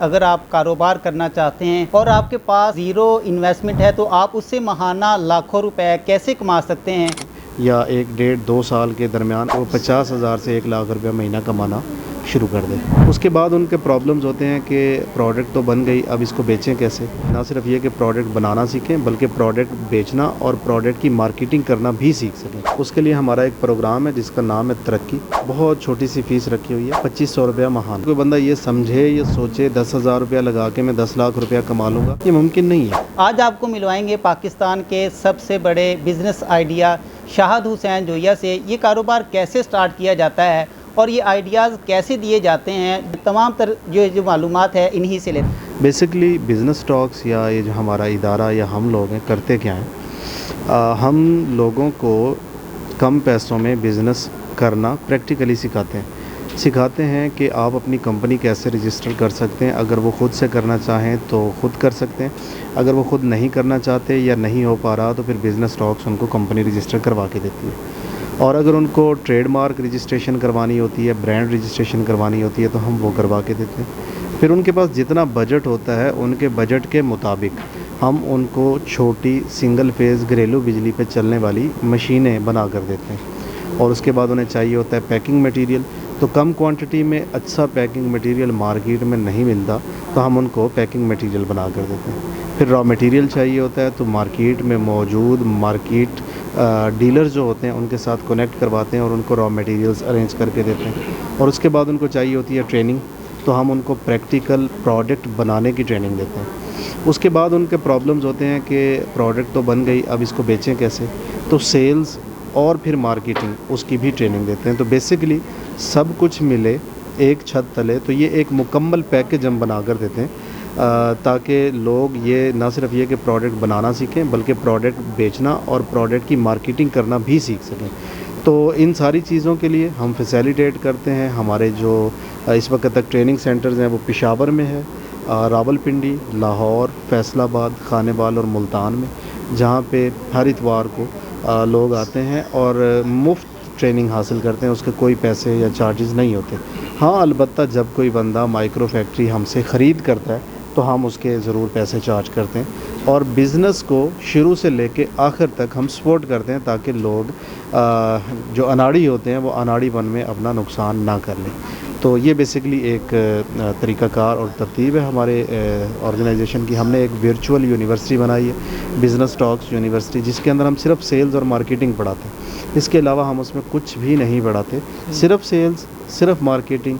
اگر آپ کاروبار کرنا چاہتے ہیں اور آپ کے پاس زیرو انویسٹمنٹ ہے تو آپ اس سے ماہانہ لاکھوں روپے کیسے کما سکتے ہیں؟ یا 1 ڈیڑھ 2 سال کے درمیان وہ 50,000 سے 1 لاکھ روپے مہینہ کمانا شروع کر دیں۔ اس کے بعد ان کے پرابلمز ہوتے ہیں کہ پروڈکٹ تو بن گئی، اب اس کو بیچیں کیسے؟ نہ صرف یہ کہ پروڈکٹ بنانا سیکھیں بلکہ پروڈکٹ بیچنا اور پروڈکٹ کی مارکیٹنگ کرنا بھی سیکھ سکیں۔ اس کے لیے ہمارا ایک پروگرام ہے جس کا نام ہے ترقی۔ بہت چھوٹی سی فیس رکھی ہوئی ہے، 2500 روپیہ ماہانہ۔ کوئی بندہ یہ سمجھے یا سوچے 10,000 روپیہ لگا کے میں 10 لاکھ روپیہ کما لوں گا، یہ ممکن نہیں ہے۔ آج آپ کو ملوائیں گے پاکستان کے سب سے بڑے بزنس آئیڈیا شاہد حسین جوہیا سے۔ یہ کاروبار کیسے سٹارٹ کیا جاتا ہے اور یہ آئیڈیاز کیسے دیے جاتے ہیں، تمام تر جو معلومات ہے انہی سے لیتے ہیں۔ بیسکلی بزنس ٹاکس یا یہ جو ہمارا ادارہ یا ہم لوگ ہیں کرتے کیا ہیں، ہم لوگوں کو کم پیسوں میں بزنس کرنا پریکٹیکلی سکھاتے ہیں کہ آپ اپنی کمپنی کیسے رجسٹر کر سکتے ہیں۔ اگر وہ خود سے کرنا چاہیں تو خود کر سکتے ہیں، اگر وہ خود نہیں کرنا چاہتے یا نہیں ہو پا رہا تو پھر بزنس ٹاکس ان کو کمپنی رجسٹر کروا کے دیتی ہے۔ اور اگر ان کو ٹریڈ مارک رجسٹریشن کروانی ہوتی ہے، برانڈ رجسٹریشن کروانی ہوتی ہے تو ہم وہ کروا کے دیتے ہیں۔ پھر ان کے پاس جتنا بجٹ ہوتا ہے ان کے بجٹ کے مطابق ہم ان کو چھوٹی سنگل فیز گھریلو بجلی پہ چلنے والی مشینیں بنا کر دیتے ہیں۔ اور اس کے بعد انہیں چاہیے ہوتا ہے پیکنگ مٹیریل، تو کم کوانٹٹی میں اچھا پیکنگ مٹیریل مارکیٹ میں نہیں ملتا تو ہم ان کو پیکنگ مٹیریل بنا کر دیتے ہیں۔ پھر را مٹیریل چاہیے ہوتا ہے تو مارکیٹ میں موجود مارکیٹ ڈیلر جو ہوتے ہیں ان کے ساتھ کنیکٹ کرواتے ہیں اور ان کو را مٹیریلز ارینج کر کے دیتے ہیں۔ اور اس کے بعد ان کو چاہیے ہوتی ہے ٹریننگ، تو ہم ان کو پریکٹیکل پروڈکٹ بنانے کی ٹریننگ دیتے ہیں۔ اس کے بعد ان کے پرابلمز ہوتے ہیں کہ پروڈکٹ تو بن گئی، اب اس کو بیچیں کیسے؟ تو سیلز اور پھر مارکیٹنگ اس کی بھی ٹریننگ دیتے ہیں۔ تو بیسکلی سب کچھ ملے ایک چھت تلے، تو یہ ایک مکمل پیکج ہم بنا کر دیتے ہیں تاکہ لوگ یہ نہ صرف یہ کہ پروڈکٹ بنانا سیکھیں بلکہ پروڈکٹ بیچنا اور پروڈکٹ کی مارکیٹنگ کرنا بھی سیکھ سکیں۔ تو ان ساری چیزوں کے لیے ہم فیسیلیٹیٹ کرتے ہیں۔ ہمارے جو اس وقت تک ٹریننگ سینٹرز ہیں وہ پشاور میں ہے، راولپنڈی، لاہور، فیصل آباد، خانے بال اور ملتان میں، جہاں پہ ہر اتوار کو لوگ آتے ہیں اور مفت ٹریننگ حاصل کرتے ہیں۔ اس کے کوئی پیسے یا چارجز نہیں ہوتے۔ ہاں البتہ جب کوئی بندہ مائکرو فیکٹری ہم سے خرید کرتا ہے تو ہم اس کے ضرور پیسے چارج کرتے ہیں، اور بزنس کو شروع سے لے کے آخر تک ہم سپورٹ کرتے ہیں تاکہ لوگ جو اناڑی ہوتے ہیں وہ اناڑی پن میں اپنا نقصان نہ کر لیں۔ تو یہ بیسکلی ایک طریقہ کار اور ترتیب ہے ہمارے آرگنائزیشن کی۔ ہم نے ایک ورچوئل یونیورسٹی بنائی ہے، بزنس ٹاکس یونیورسٹی، جس کے اندر ہم صرف سیلز اور مارکیٹنگ پڑھاتے ہیں۔ اس کے علاوہ ہم اس میں کچھ بھی نہیں پڑھاتے، صرف سیلز، صرف مارکیٹنگ،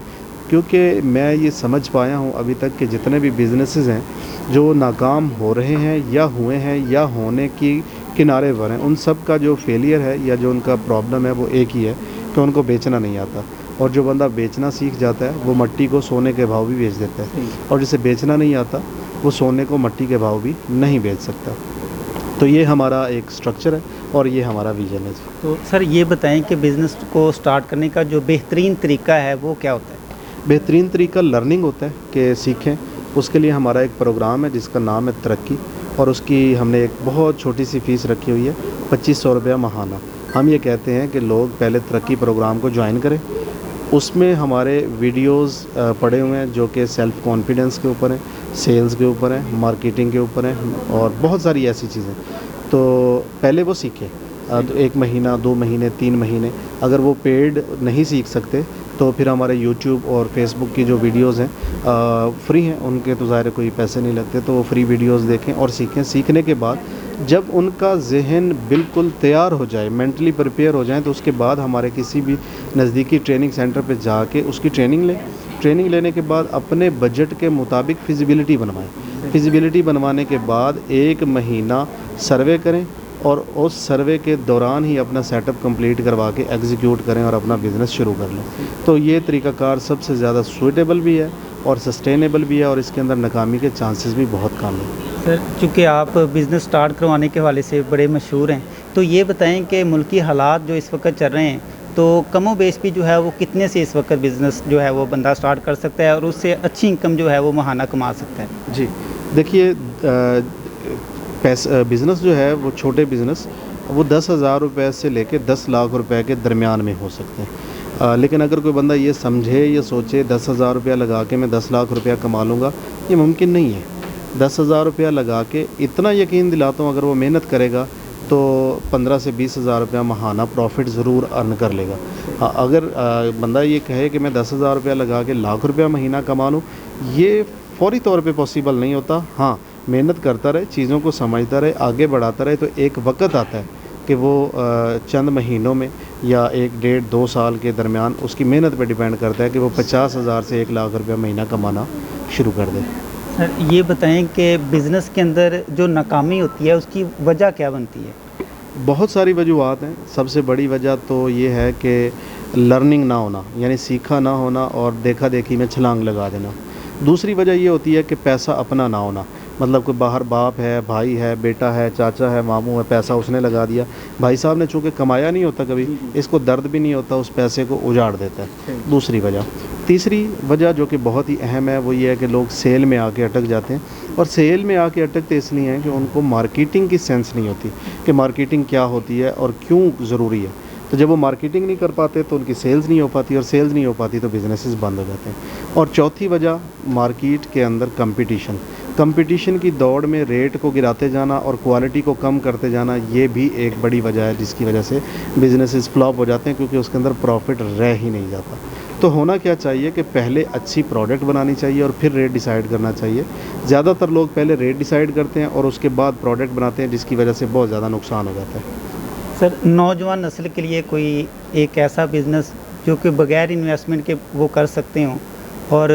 کیونکہ میں یہ سمجھ پایا ہوں ابھی تک کہ جتنے بھی بزنسز ہیں جو ناکام ہو رہے ہیں یا ہوئے ہیں یا ہونے کی کنارے پر ہیں، ان سب کا جو فیلئر ہے یا جو ان کا پرابلم ہے وہ ایک ہی ہے کہ ان کو بیچنا نہیں آتا۔ اور جو بندہ بیچنا سیکھ جاتا ہے وہ مٹی کو سونے کے بھاؤ بھی بیچ دیتا ہے، اور جسے بیچنا نہیں آتا وہ سونے کو مٹی کے بھاؤ بھی نہیں بیچ سکتا۔ تو یہ ہمارا ایک سٹرکچر ہے اور یہ ہمارا ویژن ہے۔ تو سر یہ بتائیں کہ بزنس کو سٹارٹ کرنے کا جو بہترین طریقہ ہے وہ کیا ہوتا ہے؟ بہترین طریقہ لرننگ ہوتا ہے کہ سیکھیں۔ اس کے لیے ہمارا ایک پروگرام ہے جس کا نام ہے ترقی، اور اس کی ہم نے ایک بہت چھوٹی سی فیس رکھی ہوئی ہے، 2500 روپیہ ماہانہ۔ ہم یہ کہتے ہیں کہ لوگ پہلے ترقی پروگرام کو جوائن کریں۔ اس میں ہمارے ویڈیوز پڑے ہوئے ہیں جو کہ سیلف کانفیڈنس کے اوپر ہیں، سیلز کے اوپر ہیں، مارکیٹنگ کے اوپر ہیں، اور بہت ساری ایسی چیزیں۔ تو پہلے وہ سیکھیں، تو 1 مہینہ 2 مہینے 3 مہینے۔ اگر وہ پیڈ نہیں سیکھ سکتے تو پھر ہمارے یوٹیوب اور فیس بک کی جو ویڈیوز ہیں فری ہیں، ان کے تو ظاہر کوئی پیسے نہیں لگتے، تو وہ فری ویڈیوز دیکھیں اور سیکھیں۔ سیکھنے کے بعد جب ان کا ذہن بالکل تیار ہو جائے، مینٹلی پریپیئر ہو جائیں، تو اس کے بعد ہمارے کسی بھی نزدیکی ٹریننگ سینٹر پہ جا کے اس کی ٹریننگ لیں۔ ٹریننگ لینے کے بعد اپنے بجٹ کے مطابق فیزیبلٹی بنوائیں۔ فیزیبلٹی بنوانے کے بعد 1 مہینہ سروے کریں، اور اس سروے کے دوران ہی اپنا سیٹ اپ کمپلیٹ کروا کے ایگزیکیوٹ کریں اور اپنا بزنس شروع کر لیں۔ تو یہ طریقہ کار سب سے زیادہ سوئٹیبل بھی ہے اور سسٹینیبل بھی ہے، اور اس کے اندر ناکامی کے چانسز بھی بہت کم ہیں۔ سر چونکہ آپ بزنس سٹارٹ کروانے کے حوالے سے بڑے مشہور ہیں، تو یہ بتائیں کہ ملکی حالات جو اس وقت چل رہے ہیں تو کم و بیش بھی جو ہے وہ کتنے سے اس وقت بزنس جو ہے وہ بندہ سٹارٹ کر سکتا ہے اور اس سے اچھی انکم جو ہے وہ ماہانہ کما سکتا ہے؟ جی دیکھیے، بزنس جو ہے وہ چھوٹے بزنس وہ 10,000 روپے سے لے کے 10 لاکھ روپے کے درمیان میں ہو سکتے ہیں۔ لیکن اگر کوئی بندہ یہ سمجھے یا سوچے 10,000 روپیہ لگا کے میں 10 لاکھ روپیہ کما لوں گا، یہ ممکن نہیں ہے۔ 10,000 روپیہ لگا کے اتنا یقین دلاتا ہوں اگر وہ محنت کرے گا تو 15 سے 20,000 روپیہ ماہانہ پروفٹ ضرور ارن کر لے گا۔ اگر بندہ یہ کہے کہ میں 10,000 روپیہ لگا کے لاکھ روپیہ مہینہ کما لوں، یہ فوری طور پہ پاسبل نہیں ہوتا۔ ہاں، محنت کرتا رہے، چیزوں کو سمجھتا رہے، آگے بڑھاتا رہے، تو ایک وقت آتا ہے کہ وہ چند مہینوں میں یا 1-1.5-2 سال کے درمیان اس کی محنت پہ ڈیپینڈ کرتا ہے کہ وہ 50,000 سے 1 لاکھ روپیہ مہینہ کمانا شروع کر دے۔ سر یہ بتائیں کہ بزنس کے اندر جو ناکامی ہوتی ہے اس کی وجہ کیا بنتی ہے؟ بہت ساری وجوہات ہیں۔ سب سے بڑی وجہ تو یہ ہے کہ لرننگ نہ ہونا، یعنی سیکھا نہ ہونا اور دیکھا دیکھی میں چھلانگ لگا دینا۔ دوسری وجہ یہ ہوتی ہے کہ پیسہ اپنا نہ ہونا، مطلب کوئی باہر باپ ہے، بھائی ہے، بیٹا ہے، چاچا ہے، ماموں ہے، پیسہ اس نے لگا دیا، بھائی صاحب نے چونکہ کمایا نہیں ہوتا کبھی، اس کو درد بھی نہیں ہوتا، اس پیسے کو اجاڑ دیتا ہے۔ دوسری وجہ۔ تیسری وجہ جو کہ بہت ہی اہم ہے وہ یہ ہے کہ لوگ سیل میں آ کے اٹک جاتے ہیں، اور سیل میں آ کے اٹکتے اس لیے ہیں کہ ان کو مارکیٹنگ کی سینس نہیں ہوتی کہ مارکیٹنگ کیا ہوتی ہے اور کیوں ضروری ہے۔ تو جب وہ مارکیٹنگ نہیں کر پاتے تو ان کی سیلز نہیں ہو پاتی، اور سیلز نہیں ہو پاتی تو بزنسز بند ہو جاتے ہیں۔ اور چوتھی وجہ مارکیٹ کے اندر کمپٹیشن کی دوڑ میں ریٹ کو گراتے جانا اور کوالٹی کو کم کرتے جانا، یہ بھی ایک بڑی وجہ ہے جس کی وجہ سے بزنسز فلاپ ہو جاتے ہیں، کیونکہ اس کے اندر پروفٹ رہ ہی نہیں جاتا۔ تو ہونا کیا چاہیے کہ پہلے اچھی پروڈکٹ بنانی چاہیے اور پھر ریٹ ڈیسائیڈ کرنا چاہیے۔ زیادہ تر لوگ پہلے ریٹ ڈیسائیڈ کرتے ہیں اور اس کے بعد پروڈکٹ بناتے ہیں، جس کی وجہ سے بہت زیادہ نقصان ہو جاتا ہے۔ سر نوجوان نسل کے لیے کوئی ایک ایسا بزنس جو کہ بغیر انویسٹمنٹ کے وہ کر سکتے ہوں اور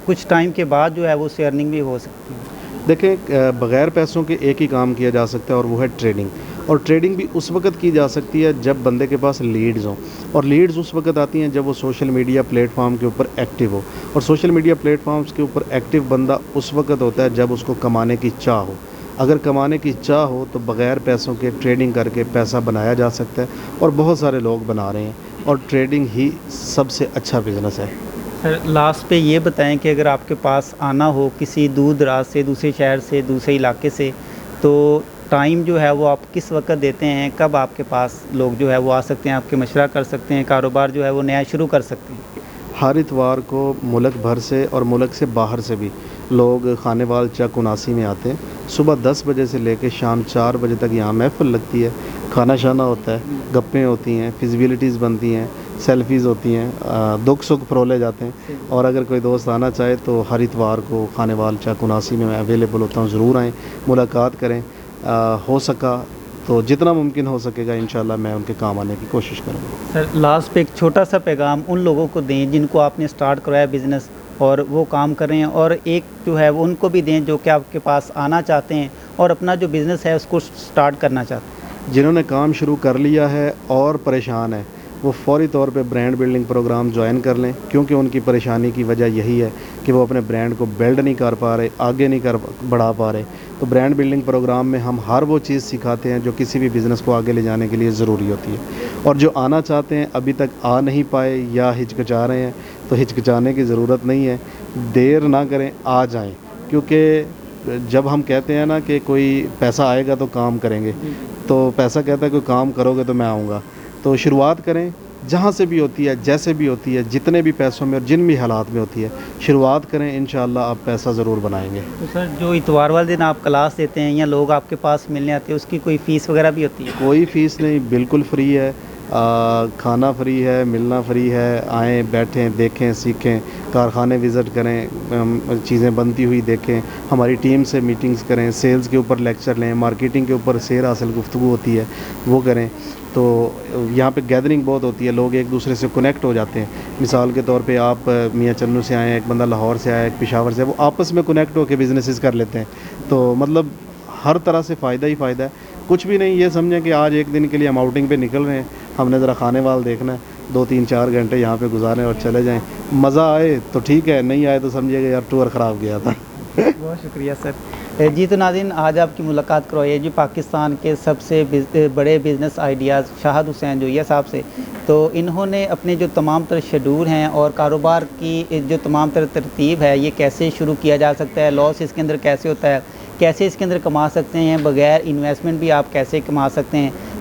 کچھ ٹائم کے بعد جو ہے وہ اس سے ارننگ بھی ہو سکتی ہے؟ دیکھیں، بغیر پیسوں کے ایک ہی کام کیا جا سکتا ہے اور وہ ہے ٹریڈنگ، اور ٹریڈنگ بھی اس وقت کی جا سکتی ہے جب بندے کے پاس لیڈز ہوں، اور لیڈز اس وقت آتی ہیں جب وہ سوشل میڈیا پلیٹ فارم کے اوپر ایکٹیو ہو، اور سوشل میڈیا پلیٹ فارمز کے اوپر ایکٹیو بندہ اس وقت ہوتا ہے جب اس کو کمانے کی چاہ ہو۔ اگر کمانے کی چاہ ہو تو بغیر پیسوں کے ٹریڈنگ کر کے پیسہ بنایا جا سکتا ہے، اور بہت سارے لوگ بنا رہے ہیں، اور ٹریڈنگ ہی سب سے اچھا بزنس ہے۔ سر لاسٹ پہ یہ بتائیں کہ اگر آپ کے پاس آنا ہو کسی دور دراز سے، دوسرے شہر سے، دوسرے علاقے سے، تو ٹائم جو ہے وہ آپ کس وقت دیتے ہیں؟ کب آپ کے پاس لوگ جو ہے وہ آ سکتے ہیں، آپ کے مشورہ کر سکتے ہیں، کاروبار جو ہے وہ نیا شروع کر سکتے ہیں؟ ہر اتوار کو ملک بھر سے اور ملک سے باہر سے بھی لوگ خانے وال چک 79 میں آتے ہیں۔ صبح 10 بجے سے لے کے شام 4 بجے تک یہاں محفل لگتی ہے، کھانا شانہ ہوتا ہے، گپیں ہوتی ہیں، فزیبلٹیز بنتی ہیں، سیلفیز ہوتی ہیں، دکھ سکھ پرولے جاتے ہیں۔ اور اگر کوئی دوست آنا چاہے تو ہر اتوار کو خانے وال چک 79 میں اویلیبل ہوتا ہوں، ضرور آئیں، ملاقات کریں۔ ہو سکا تو جتنا ممکن ہو سکے گا انشاءاللہ میں ان کے کام آنے کی کوشش کروں گا۔ سر لاسٹ پہ ایک چھوٹا سا پیغام ان لوگوں کو دیں جن کو آپ نے سٹارٹ کروایا بزنس اور وہ کام کر رہے ہیں، اور ایک جو ہے وہ ان کو بھی دیں جو کہ آپ کے پاس آنا چاہتے ہیں اور اپنا جو بزنس ہے اس کو سٹارٹ کرنا چاہتے ہیں۔ جنہوں نے کام شروع کر لیا ہے اور پریشان ہیں، وہ فوری طور پہ برانڈ بلڈنگ پروگرام جوائن کر لیں، کیونکہ ان کی پریشانی کی وجہ یہی ہے کہ وہ اپنے برانڈ کو بلڈ نہیں کر پا رہے، آگے نہیں بڑھا پا رہے۔ تو برانڈ بلڈنگ پروگرام میں ہم ہر وہ چیز سکھاتے ہیں جو کسی بھی بزنس کو آگے لے جانے کے لیے ضروری ہوتی ہے، اور جو آنا چاہتے ہیں ابھی تک آ نہیں پائے یا ہچکچا رہے ہیں تو ہچکچانے کی ضرورت نہیں ہے، دیر نہ کریں، آ جائیں۔ کیونکہ جب ہم کہتے ہیں نا کہ کوئی پیسہ آئے گا تو کام کریں گے، تو پیسہ کہتا ہے کوئی کام کرو گے تو میں آؤں گا۔ تو شروعات کریں، جہاں سے بھی ہوتی ہے، جیسے بھی ہوتی ہے، جتنے بھی پیسوں میں اور جن بھی حالات میں ہوتی ہے، شروعات کریں، انشاءاللہ آپ پیسہ ضرور بنائیں گے۔ تو سر جو اتوار والے دن آپ کلاس دیتے ہیں یا لوگ آپ کے پاس ملنے آتے ہیں، اس کی کوئی فیس وغیرہ بھی ہوتی ہے؟ کوئی فیس نہیں، بالکل فری ہے، کھانا فری ہے، ملنا فری ہے، آئیں، بیٹھیں، دیکھیں، سیکھیں، کارخانے وزٹ کریں، چیزیں بنتی ہوئی دیکھیں، ہماری ٹیم سے میٹنگز کریں، سیلز کے اوپر لیکچر لیں، مارکیٹنگ کے اوپر سیر حاصل گفتگو ہوتی ہے وہ کریں۔ تو یہاں پہ گیدرنگ بہت ہوتی ہے، لوگ ایک دوسرے سے کنیکٹ ہو جاتے ہیں۔ مثال کے طور پہ آپ میاں چنو سے آئے ہیں، ایک بندہ لاہور سے آیا ہے، ایک پشاور سے، وہ آپس میں کنیکٹ ہو کے بزنسز کر لیتے ہیں۔ تو مطلب ہر طرح سے فائدہ ہی فائدہ ہے۔ کچھ بھی نہیں، یہ سمجھیں کہ آج ایک دن کے لیے ہم آؤٹنگ پہ نکل رہے ہیں، ہم نے ذرا خانے وال دیکھنا ہے، 2-3-4 گھنٹے یہاں پہ گزاریں اور چلے جائیں۔ مزہ آئے تو ٹھیک ہے، نہیں آئے تو سمجھیے گا یار ٹور خراب گیا تھا۔ بہت شکریہ سر۔ جی تو ناظرین، آج آپ کی ملاقات کروائی ہے جی پاکستان کے سب سے بڑے بزنس آئیڈیاز شاہد حسین جویہ صاحب سے۔ تو انہوں نے اپنے جو تمام تر شیڈول ہیں اور کاروبار کی جو تمام تر ترتیب ہے، یہ کیسے شروع کیا جا سکتا ہے، لاس اس کے اندر کیسے ہوتا ہے، کیسے اس کے اندر کما سکتے ہیں، بغیر انویسٹمنٹ بھی آپ کیسے کما سکتے ہیں،